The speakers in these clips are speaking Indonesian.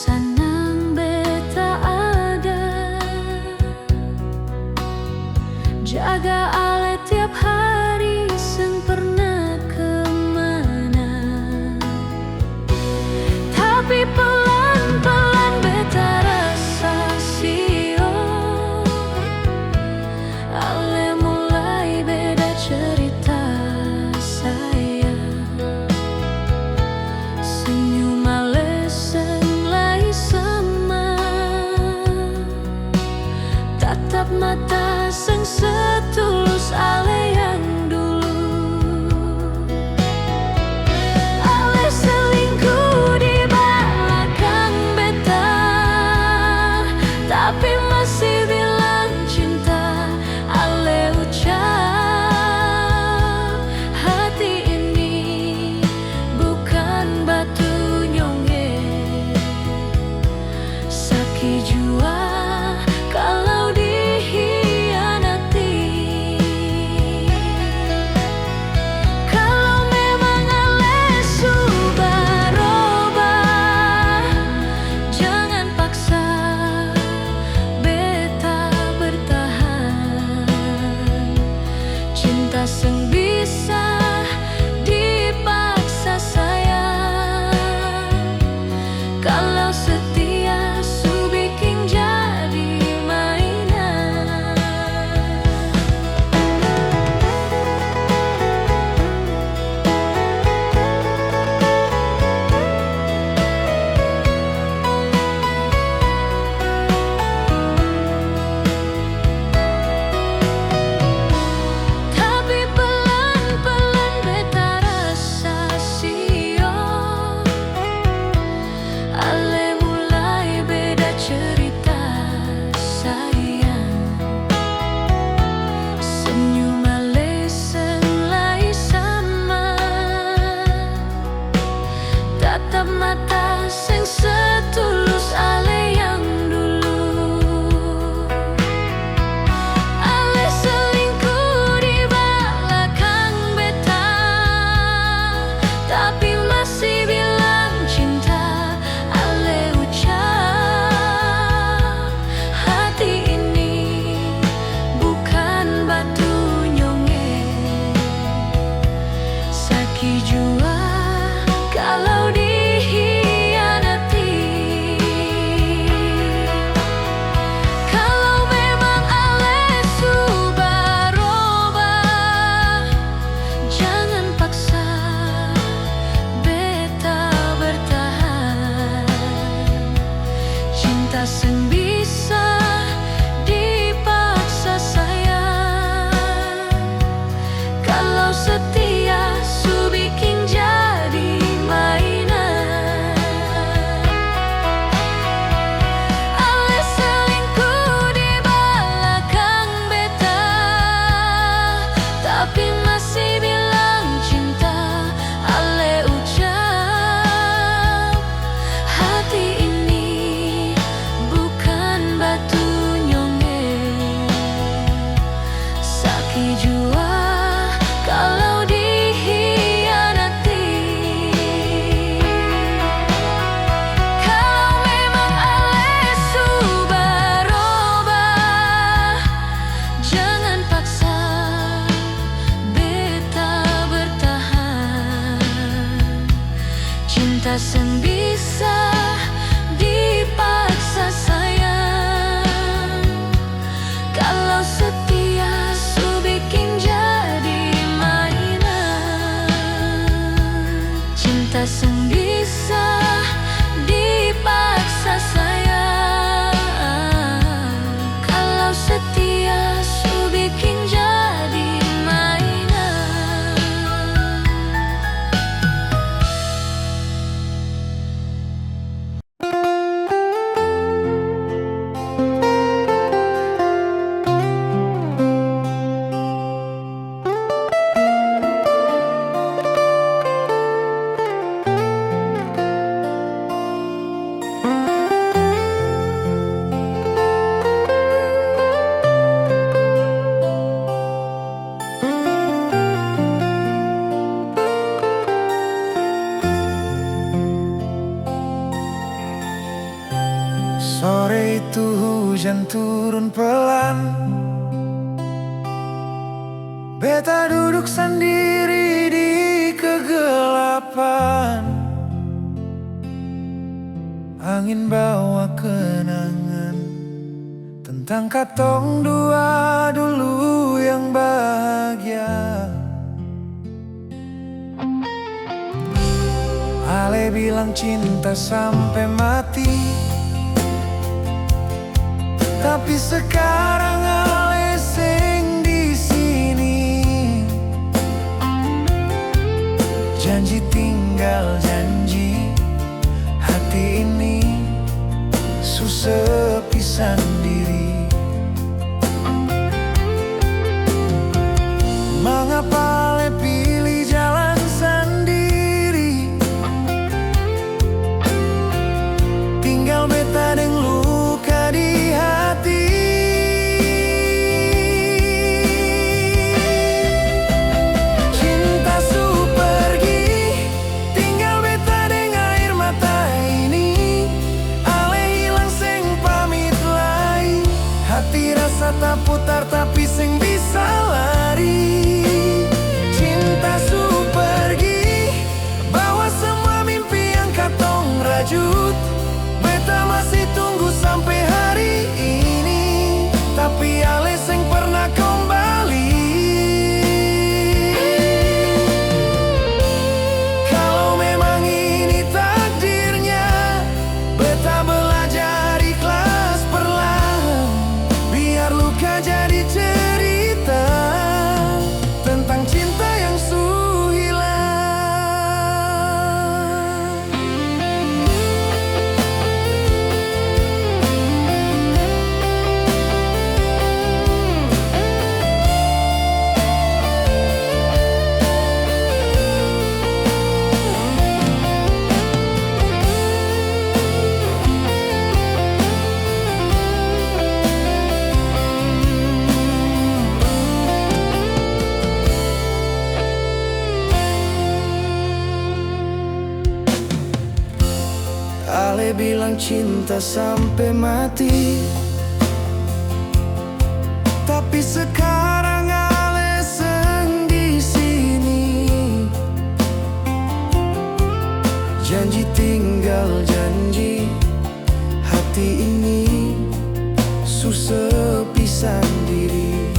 sanang beta ada, jaga ale tiap hari seng pernah kemana. Tapi pelan-pelan beta rasa sio, ale mulai beda cerita saya. Senyum ale senglai sama, tatap mata seng setulus ale yang dulu. Ale selingkuh di belakang beta, tapi masih bilang cinta. Ale ucap hati ini bukan batu nyonge, sakit jua kalau dikhianati. Kalau memang ale sudah berubah, jangan paksa beta bertahan. Cinta seng bisa dipaksa sayang, kalau setia su bikin jadi mainan. Tapi pelan-pelan beta rasa sio, ale mulai beda cerita sayang. Senyum ale senglai sama, tatap mata seng setulus ale yang dulu. Ale selingkuh di belakang beta, tapi masih bilang cinta. Ale ucap hati ini bukan batu nyonge, sakit jua kalau dikhianati. Kalau memang ale sudah berubah, jangan paksa beta bertahan. Cinta seng bisa dipaksa sayang, kalau setia su bikin jadi mainan. Ale selingkuh di belakang beta, tapi masih bilang cinta. Ale ucap hati ini bukan batu nyonge, sakit jua kalau dikhianati. Kalau memang ale sudah berubah, jangan paksa beta bertahan. Cinta seng bisa dipaksa sayang, kalau setia su bikin jadi mainan. Cinta seng bisa dipaksa sayang, kalau setia su bikin jadi mainan. Sore itu hujan turun pelan, beta duduk sendiri di kegelapan. Angin bawa kenangan tentang katong dua dulu yang bahagia. Ale bilang cinta sampai mati, tapi sekarang Ale seng di sini. Janji tinggal janji, hati ini susah pisah sendiri. Mengapa Ale pilih jalan sendiri? Tinggal beta deng luka di hati. Cinta su pergi, tinggal beta deng air mata ini. Ale hilang seng pamit lagi, hati rasa tak putar tapi seng bisa lari. Cinta su pergi, bawa semua mimpi yang katong rajut. Beta masih tunggu sampai hari ini, tapi Ale seng pernah kembali. Kalau memang ini takdirnya, beta belajar ikhlas perlahan, biar luka jadi cerita tentang cinta yang su hilang. Ale bilang cinta sampai mati, tapi sekarang Ale seng di sini. Janji tinggal janji, hati ini susah pisah diri.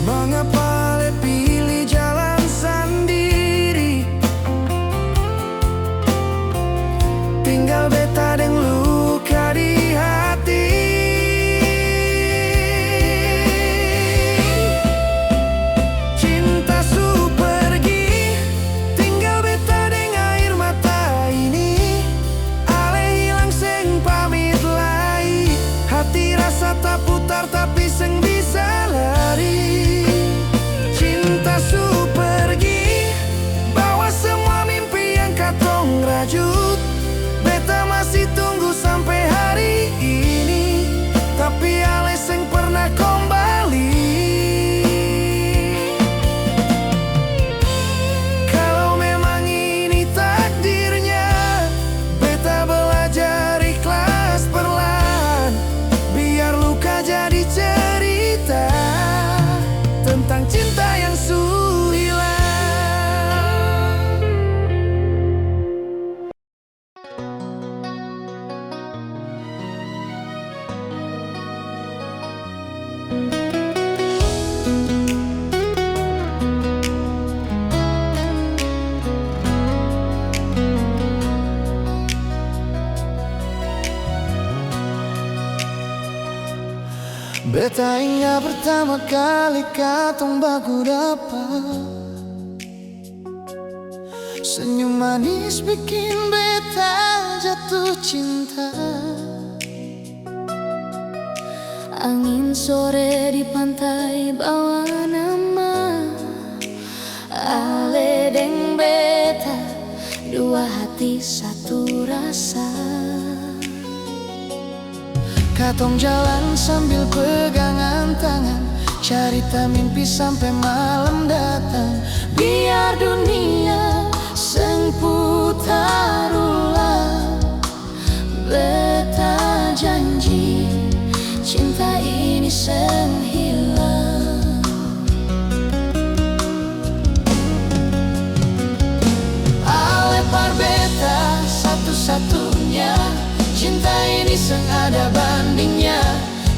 Mengapa Ale pilih jalan sendiri? Tinggal beta deng luka di hati. Cinta su pergi, tinggal beta deng air mata ini. Ale hilang seng pamit lagi, hati rasa tak putar tapi seng bisa lari. Cinta su pergi, bawa semua mimpi yang katong rajut. Beta masih tunggu sampai hari ini, tapi Ale seng pernah kembali. Kalau memang ini takdirnya, beta belajar ikhlas perlahan, biar luka jadi cerita tentang cinta yang su hilang. Beta ingat pertama kali katong baku dapat, senyum manis bikin beta jatuh cinta. Angin sore di pantai bawa nama Ale deng beta, dua hati satu rasa. Katong jalan sambil pegangan tangan, cerita mimpi sampai malam datang. Biar dunia seng putar ulang. seng hilang. Ale parbeta satu-satunya, cinta ini seng ada bandingnya.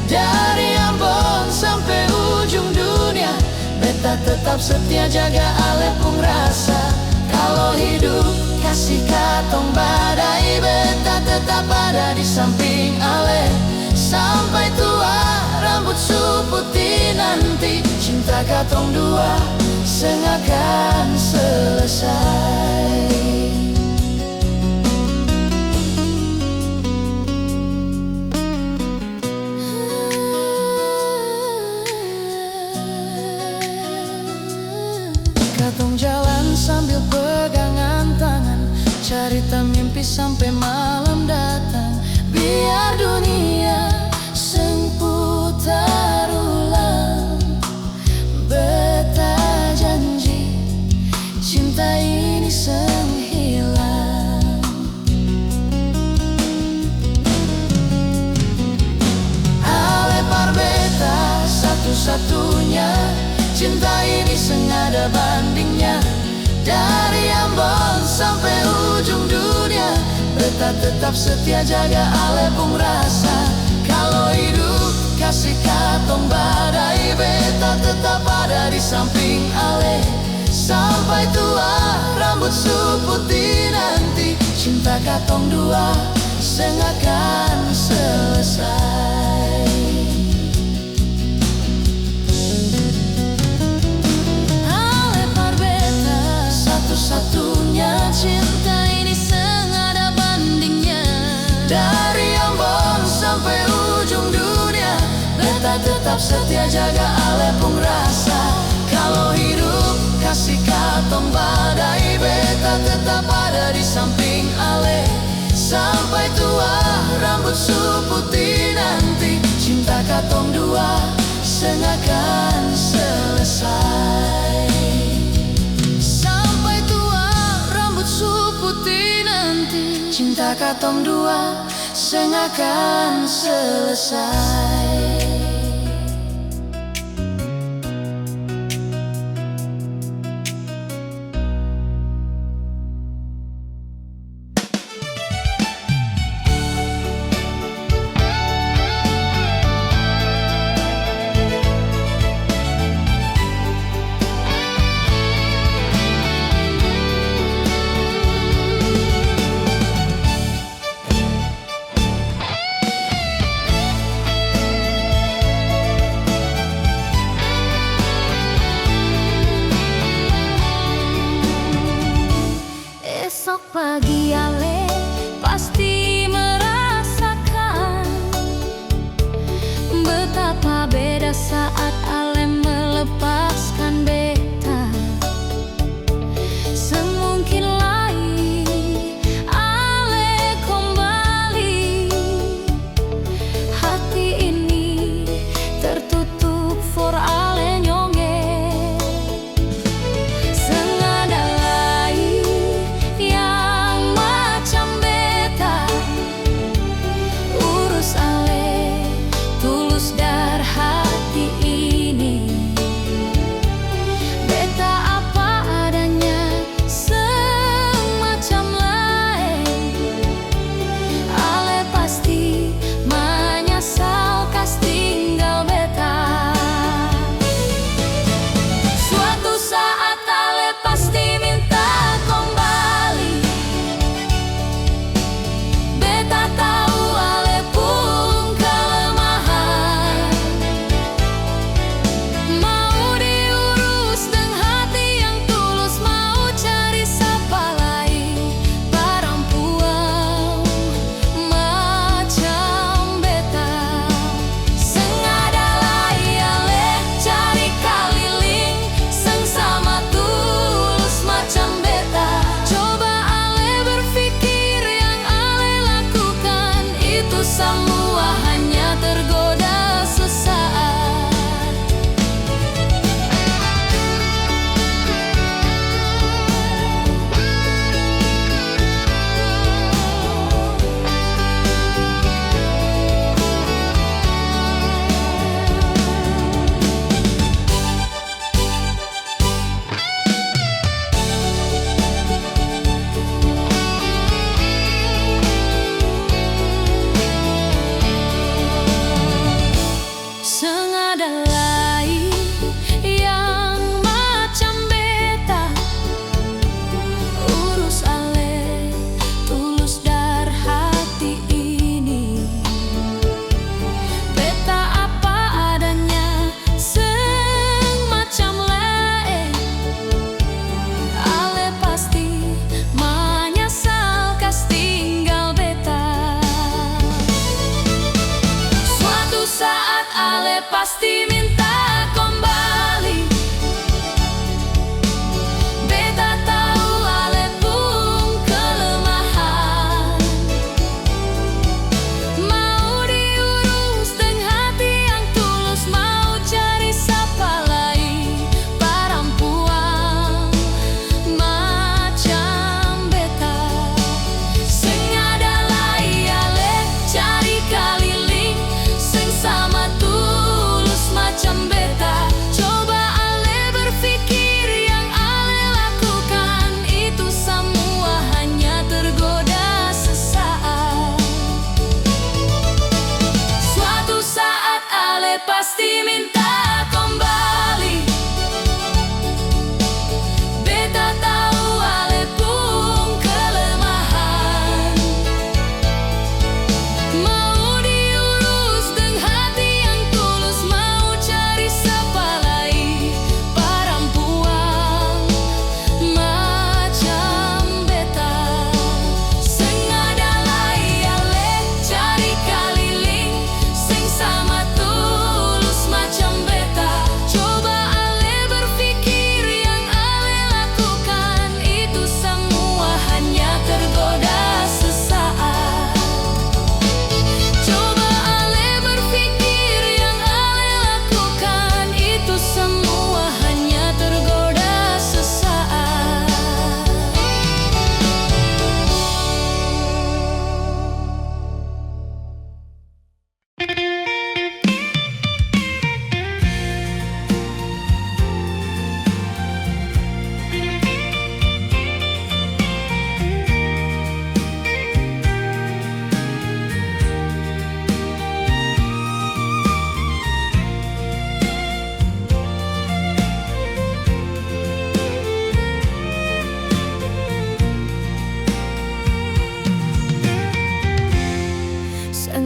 Dari Ambon sampai ujung dunia, beta tetap setia jaga ale pung rasa. Kalau hidup kasih katong badai, beta tetap ada di samping ale. Sampai tua rambut su putih nanti, cinta katong dua seng akan selesai. Katong jalan sambil pegangan tangan, carita mimpi sampai malam datang. Biar dunia seng putar ulang, beta janji cinta ini seng hilang. Ale parbeta satu-satunya, cinta ini seng ada bandingnya. Dari Ambon sampai ujung dunia, beta tetap setia jaga ale pung rasa. Kalau hidup kasih katong badai, beta tetap ada di samping ale. Sampai tua rambut su putih nanti, cinta katong dua seng akan selesai. Satu-satunya, cinta ini seng ada bandingnya. Dari Ambon sampai ujung dunia, beta tetap setia jaga ale pung rasa. Kalau hidup kasih katong badai, beta tetap ada di samping ale. Sampai tua rambut su putih nanti, cinta katong dua seng akan selesai. Cinta katong dua seng akan selesai. Esok pagi ale pasti merasakan betapa beda saat ale melepaskan beta. Semungkin lagi ale kembali, hati ini tertutup for ale nyonge. Sengada lain yang macam beta, urus ale tulus dar hati ini. Beta apa adanya semacam lain, ale pasti menyesal kas tinggal beta. Suatu saat ale pasti minta kembali, beta tahu ale pun kelemahan. Mau diurus dengan hati yang tulus, mau cari sapa lain perempuan macam beta. Sengada lai ale cari keliling, seng sama tulus macam beta. Coba ale berpikir yang ale lakukan itu semua hanya tergoda sesaat.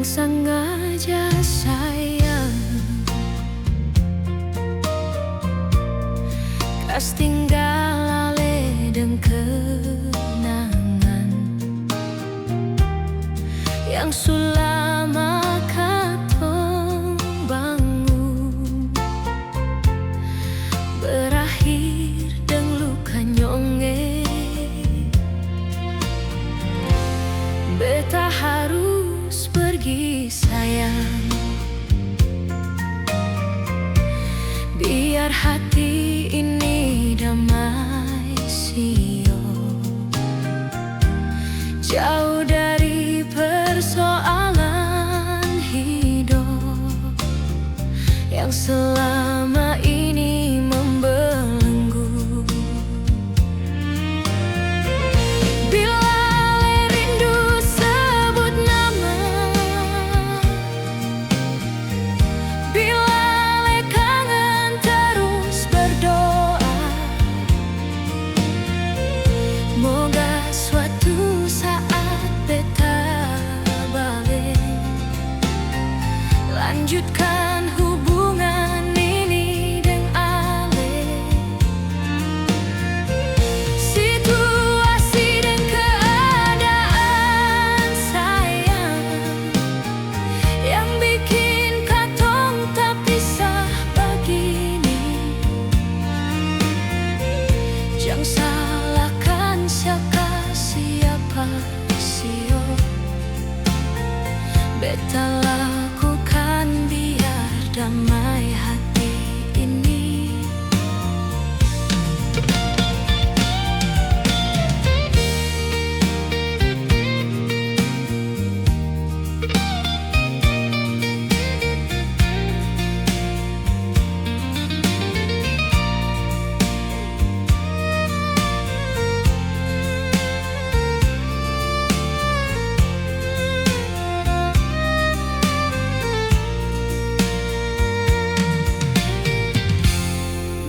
yang sengaja sayang, kas tinggal ale deng kenangan yang sulama katong bangun, berakhir deng luka nyonge. Beta harus pergi sayang, biar hati ini damai sio, jauh dari persoalan hidup yang selama ini membelenggu. Bila rindu sebut nama, bila kangen terus berdoa, moga suatu saat beta balik lanjutkan hubungan ini deng ale. Situasi dan keadaan sayang yang bikin katong tak pisah begini. Jangan salahkan siapa sio, beta lakukan biar damai hati ini.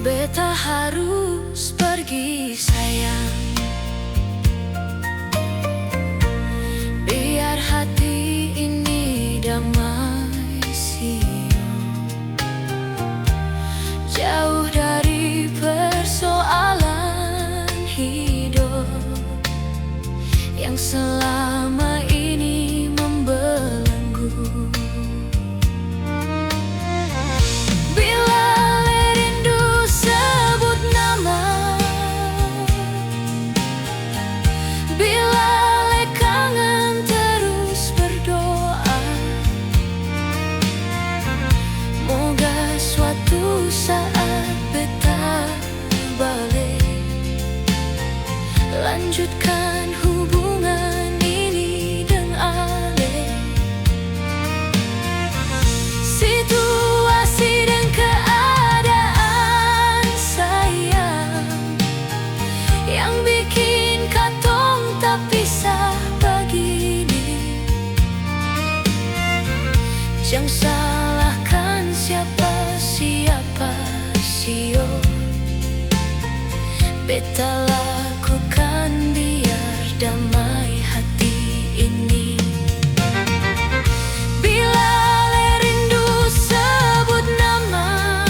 Beta harus pergi sayang, biar hati ini damai sio, jauh dari persoalan hidup yang selama ini membelenggu. Bila rindu sebut nama, bila kangen terus berdoa, moga suatu saat beta balik lanjutkan hubungan ini deng ale. Situasi dan keadaan sayang yang bikin katong tak pisah begini. Jangan salahkan siapa sio, beta lakukan biar damai hati ini. Bila rindu sebut nama,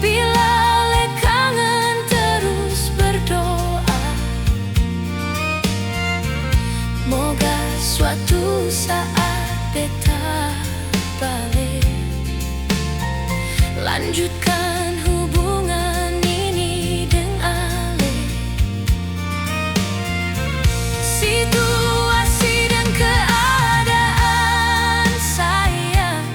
bila kangen terus berdoa, moga suatu saat beta balik lanjutkan hubungan ini deng ale. Situasi dan keadaan sayang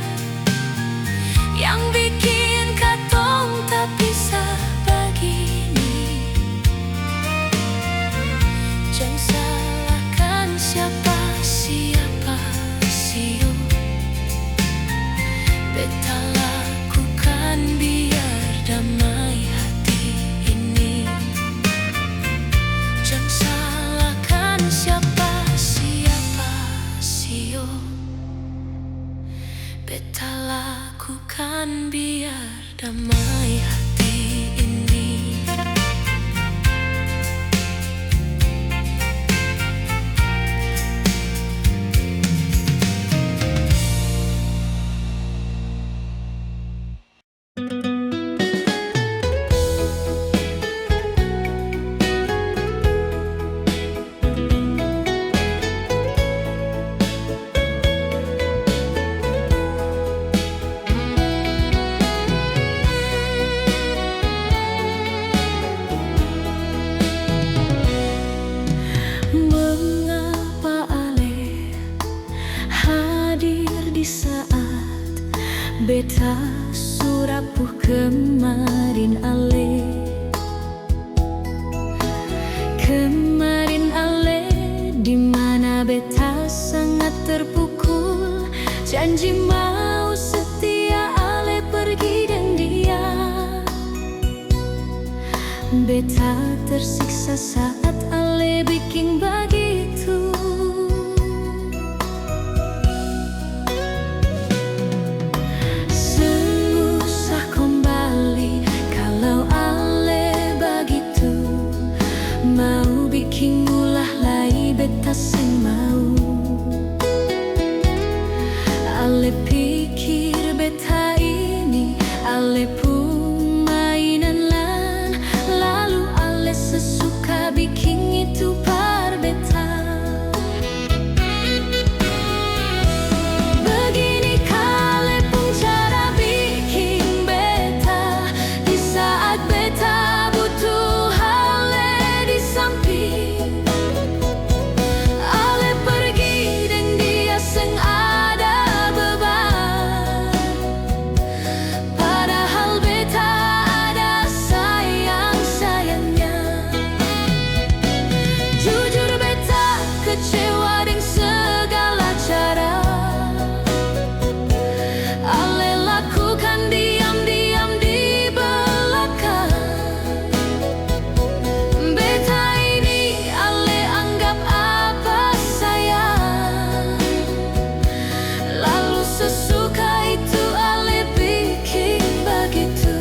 yang bikin katong tak pisah begini. Jangan salahkan siapa sio, beta lakukan biar damai hati ini. Jangan salahkan siapa sio, beta lakukan biar damai hati ini. kemarin ale di mana beta sangat terpukul. Janji mau setia ale pergi dan dia. Beta tersiksa saat ale bikin begitu. Susah kembali kalau ale begitu. Mau bikin ulah lagi beta seng mau. Ale pikir beta ini ale pun mainan lan, lalu ale sesuka bikin itu par beta. Begini kale pun cara bikin beta di saat beta butuh ale di samping. Ale pergi dan dia seng ada beban, padahal beta ada sayang-sayangnya. Jujur beta kecewa dengan segala cara ale lakukan diam-diam di belakang. Beta ini ale anggap apa sayang, lalu sesuka itu ale bikin begitu.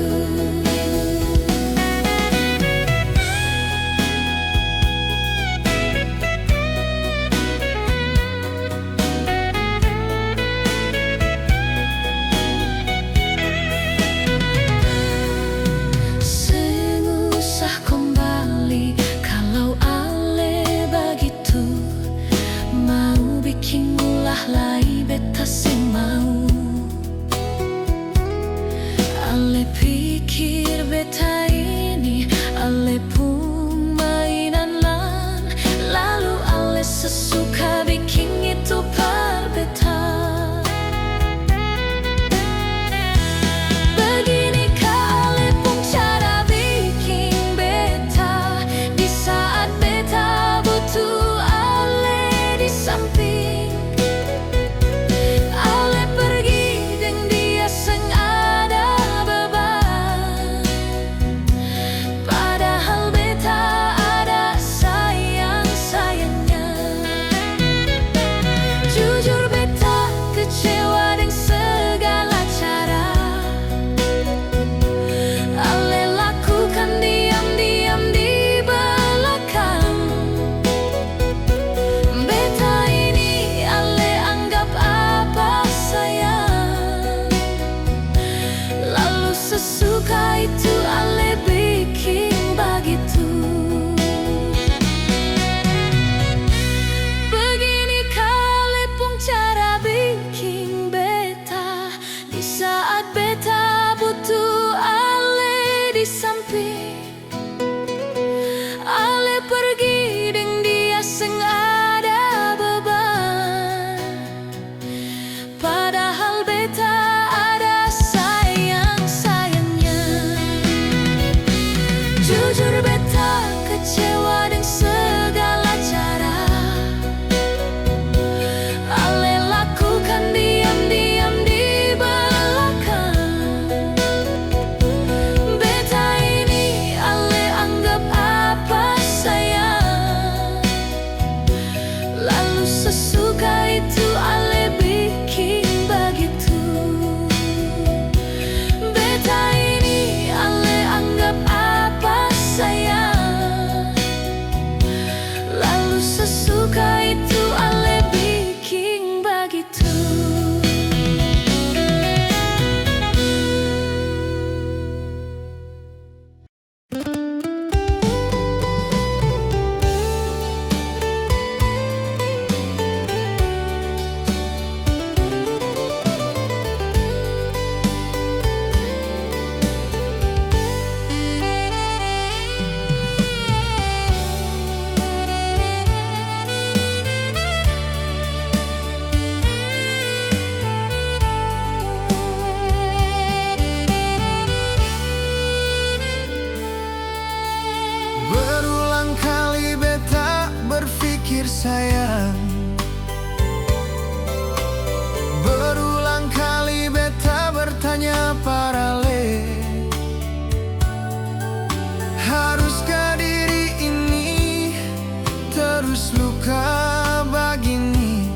harus luka begini,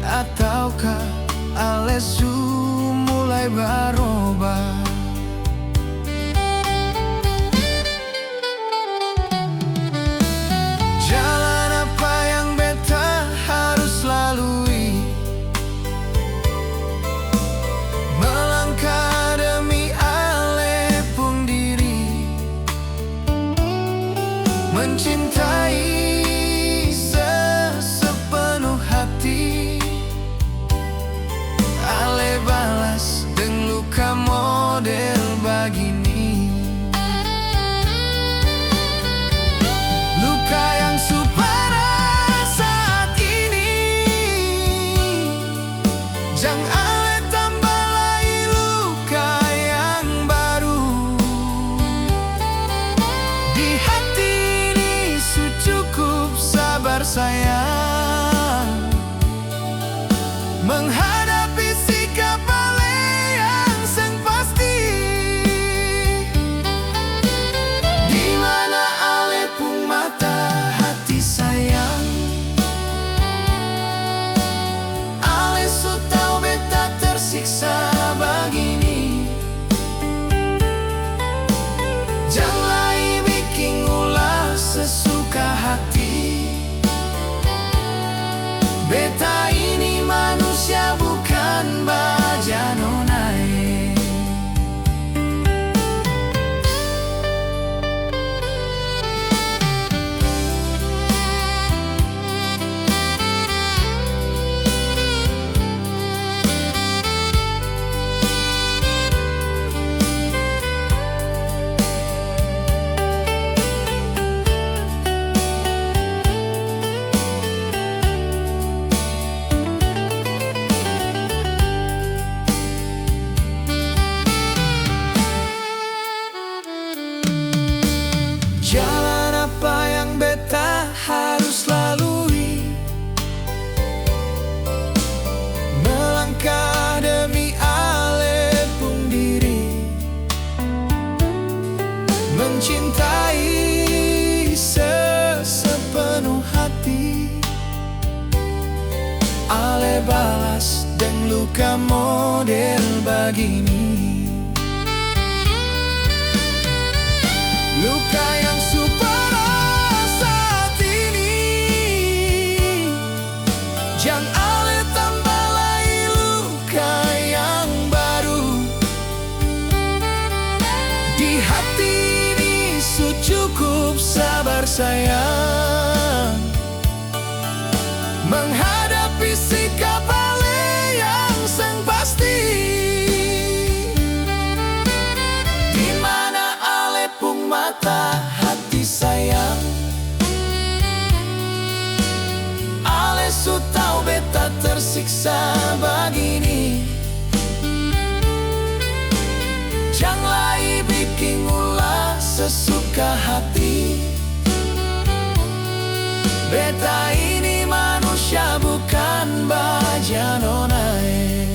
ataukah alesu mulai berubah? Jalan apa yang beta harus lalui? Melangkah demi ale pun diri, mencintai sepenuh hati. Ale balas dengan luka model begini, luka yang supara saat ini. Jangan ale tambah lagi luka yang baru. Di hati ini cukup sabar sayang, menghadapi sikap ale yang seng pasti. Di mana ale pun mata hati sayang, ale su tau beta tersiksa begini. Jangan bikin ulah sesuka hati. Beta ini manusia bukan baja nonai. Jalan apa yang beta harus lalui? Melangkah demi ale pun diri, mencintai sepenuh hati. Ale balas dengan luka model begini, luka yang supara saat ini. Jangan ale tambah lagi luka yang baru. Di hati ini cukup sabar sayang, menghadapi sikap ale yang seng pasti. Di mana ale pun mata hati sayang, ale su tau beta tersiksa begini. Jangan bikin ulah sesuka hati. Beta ini manusia bukan baja nonai.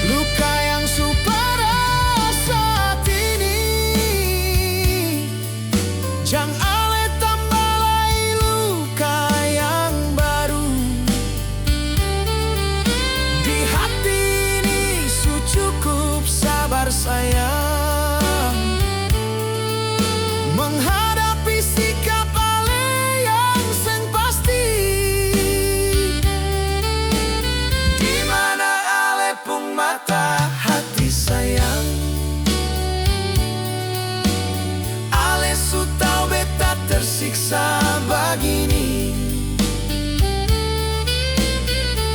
Luka yang supara saat ini, jangan ale tambah lagi luka yang baru. Di hati ini cukup sabar sayang, menghadapi sikap ale yang seng pasti. Di mana ale pun mata hati sayang, ale su tau beta tersiksa begini.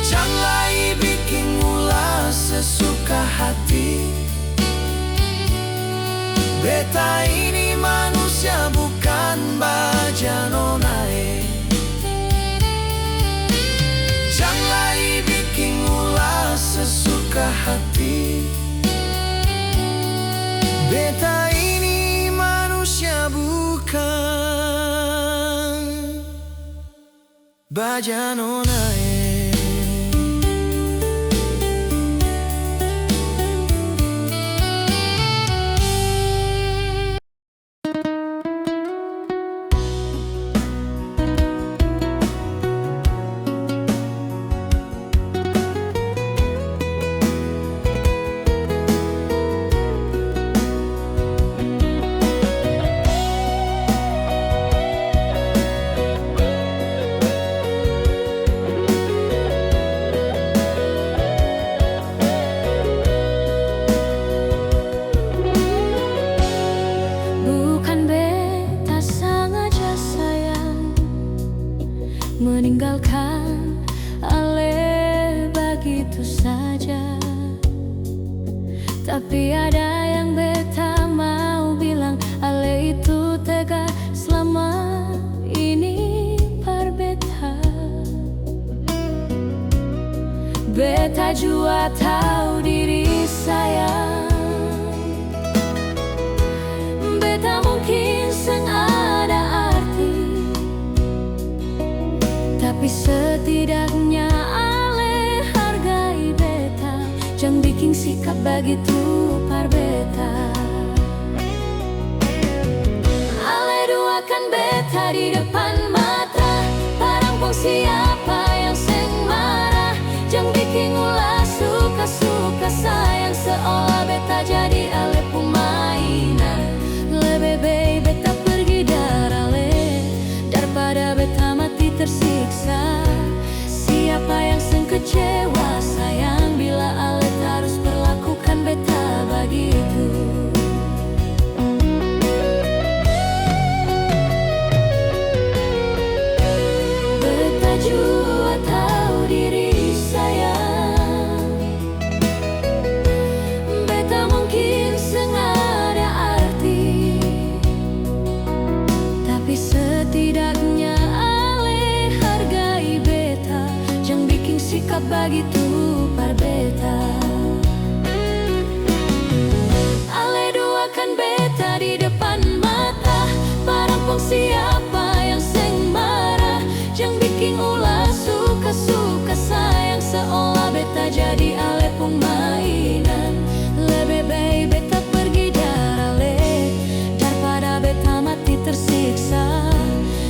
Jangan bikin ulah sesuka hati. Beta ini manusia bukan baja nonai. Jangan bikin ulah sesuka hati. Beta ini manusia bukan baja nonai. beta jua tahu diri sayang. Beta mungkin seng ada arti, tapi setidaknya ale hargai beta. Jangan bikin sikap begitu par beta. Ale duakan beta di depan mata. Parampong siapa yang seng marah. Jangan bikin ulah suka-suka sayang, seolah beta jadi ale pemainan. Lebih baik beta pergi dari ale daripada beta mati tersiksa. Siapa yang seng kecewa sayang bila ale harus perlakukan beta begitu. Beta jua tahu diri sayang. Beta mungkin seng ada arti, tapi setidaknya ale hargai beta. Jangan bikin sikap begitu par beta. Ale duakan beta di depan mata. Parampong siapa yang seng marah. Jangan bikin ulah suka-suka sayang, seolah beta jadi ale pemainan. Lebih baik beta pergi dari ale daripada beta mati tersiksa.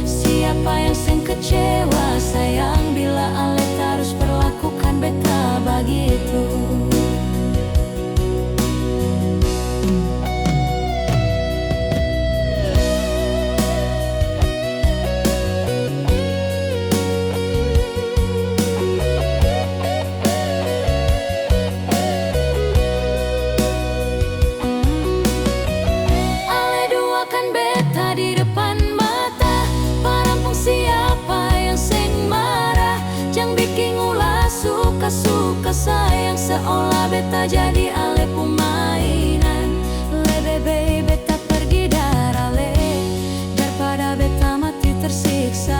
Siapa yang seng kecewa sayang bila ale harus perlakukan beta begitu. Ale duakan beta di depan mata. Parampong siapa yang seng marah. Jangan bikin ulah suka-suka sayang, seolah beta jadi ale pemainan. Lebih baik beta pergi dari ale daripada beta mati tersiksa.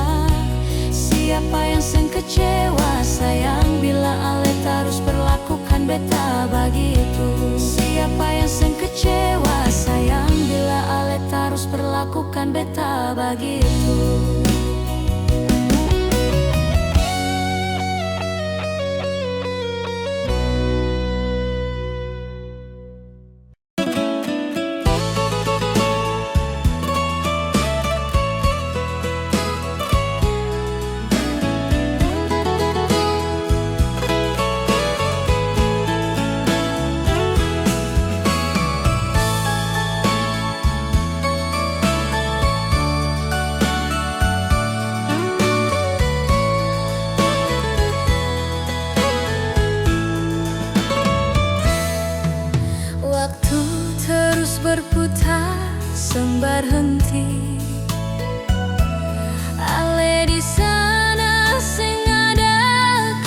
Siapa yang seng kecewa sayang bila ale harus perlakukan beta begitu. Siapa yang seng kecewa sayang bila ale harus perlakukan beta begitu. Waktu terus berputar seng berhenti. Ale di sana seng ada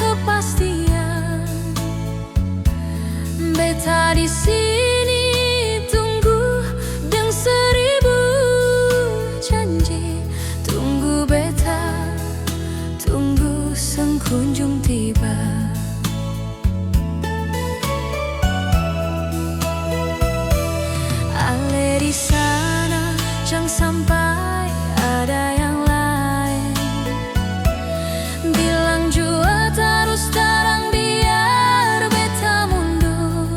kepastian. Beta di sini tunggu dengan 1000 janji. Tunggu beta, tunggu seng kunjung tiba. Ale di sana jangan sampai ada yang lain. Bilang jua terus terang biar beta mundur.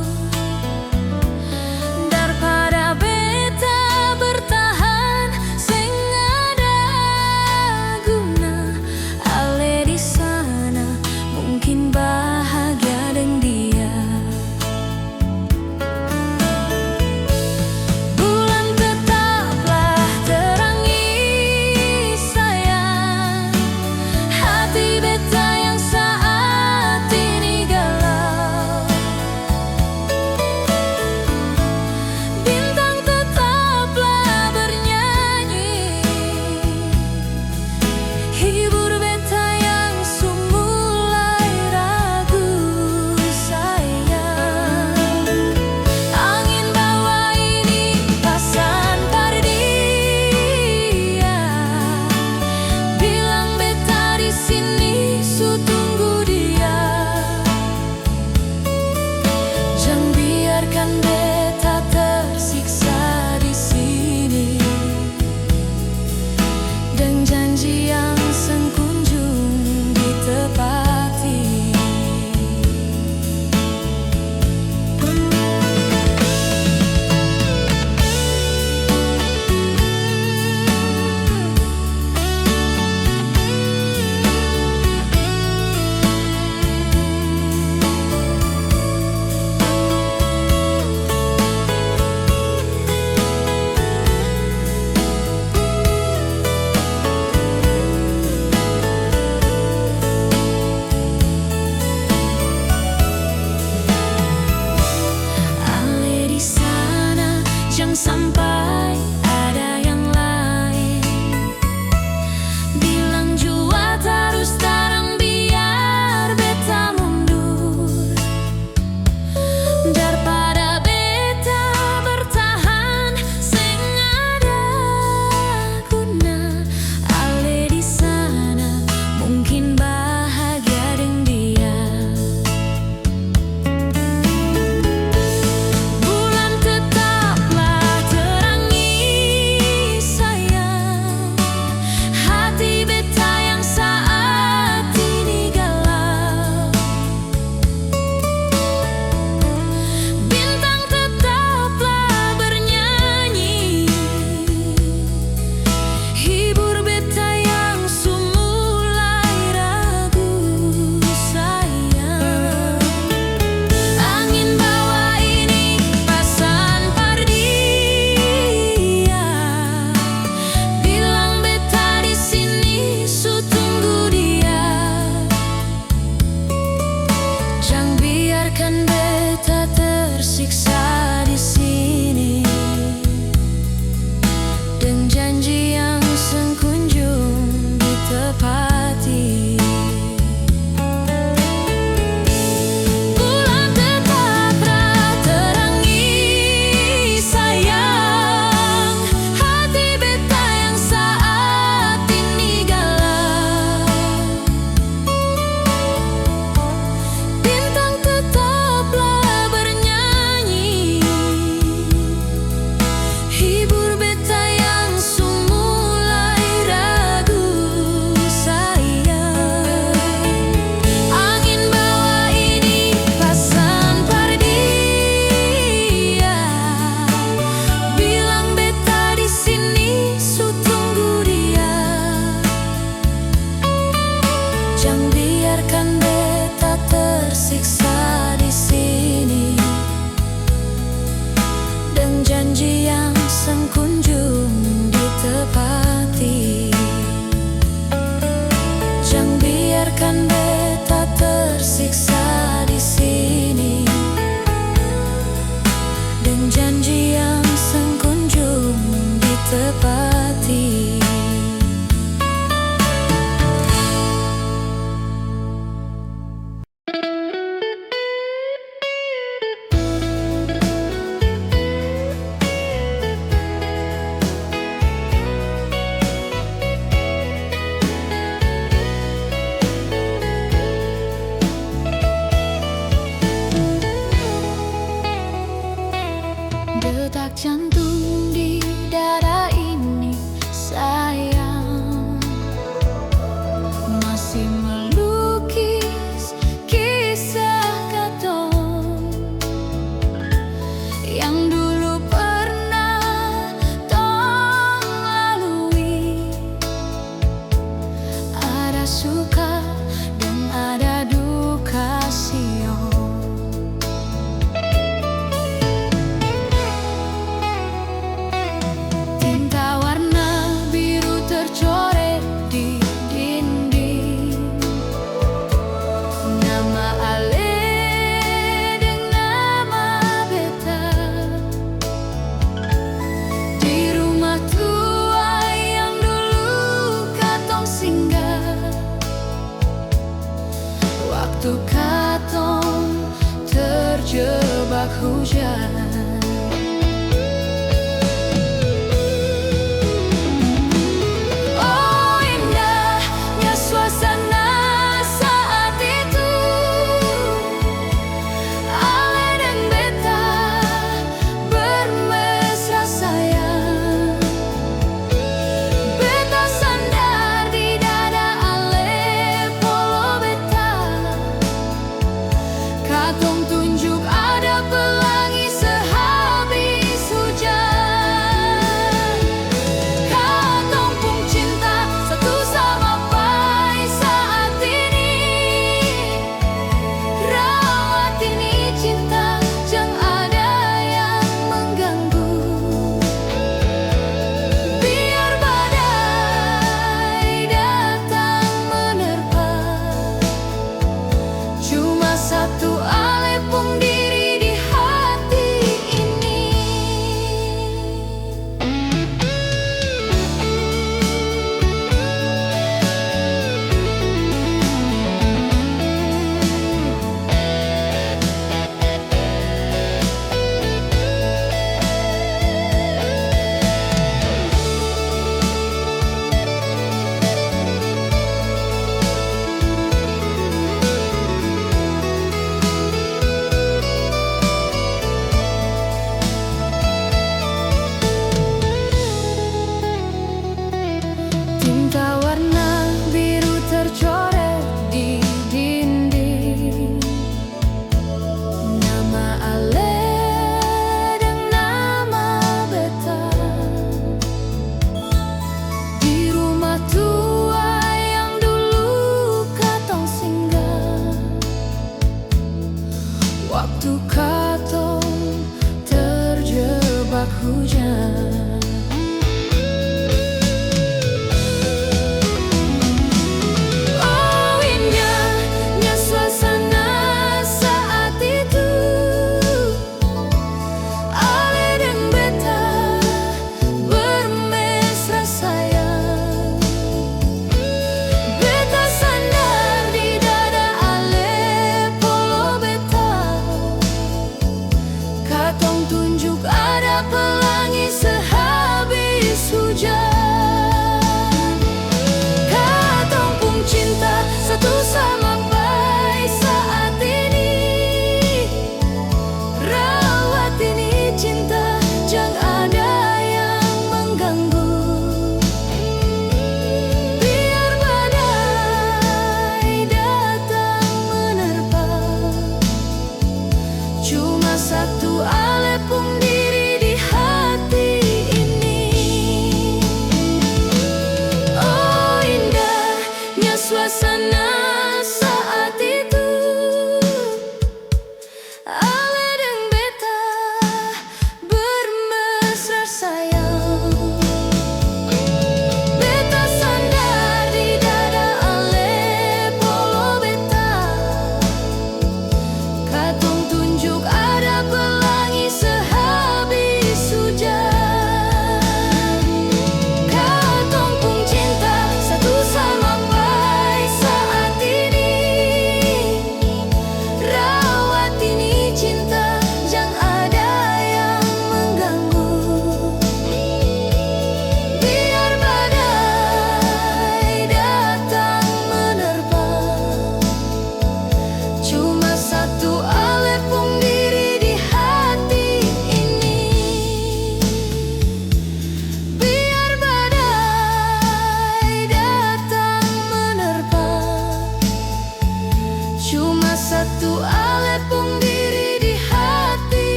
kan beta